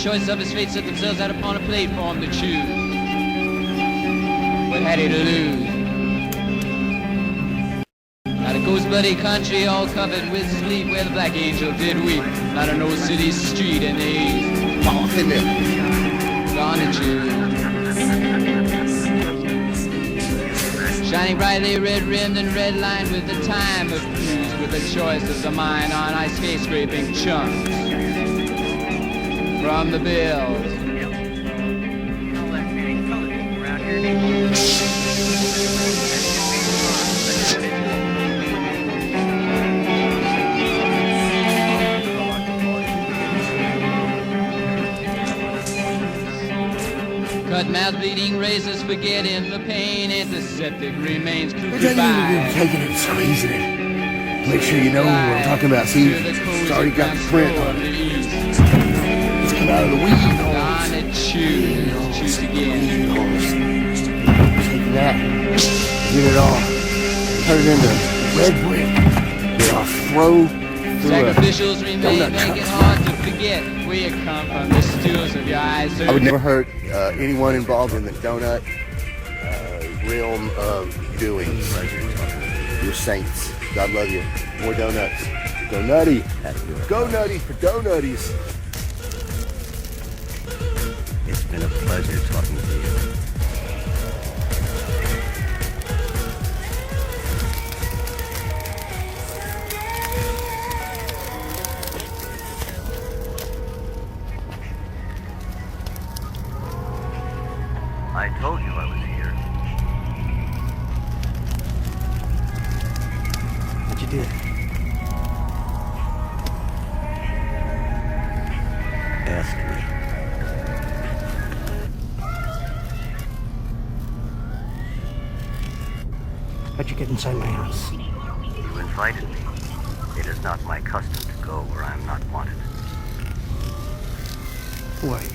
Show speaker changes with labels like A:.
A: choice of his fate set themselves out upon a platform to choose. What had he to lose? Not a ghost bloody country all covered with sleep where the black angel did weep. Not an old city street and he's gone to choose. Shining brightly red-rimmed and red-lined with the time of cruise, with the choice of the mind on ice skate-scraping chunks from the bills. Cut mouth bleeding razors, forgetting the pain, antiseptic remains crucified.
B: Taking it, squeezing it. Make sure you know what I'm talking about. See, it's already got the print on it. It's come out of the weed holes.
A: Gone and choose again.
B: Take that, get it off, turn it into red brick. Then I'll throw through
A: Sacrificials remain,
B: donut
A: make it
B: cup.
A: hard to forget where you come from, the stools of your eyes.
B: I would never hurt anyone involved in the donut realm of doing. You're saints. God love you. More donuts. Go nutty. Go nutty for donutties.
C: It's been a pleasure talking to you. I told you I was here.
B: What you did?
C: Ask me.
B: How'd you get inside my house?
C: You invited me. It is not my custom to go where I am not wanted.
B: Who are you?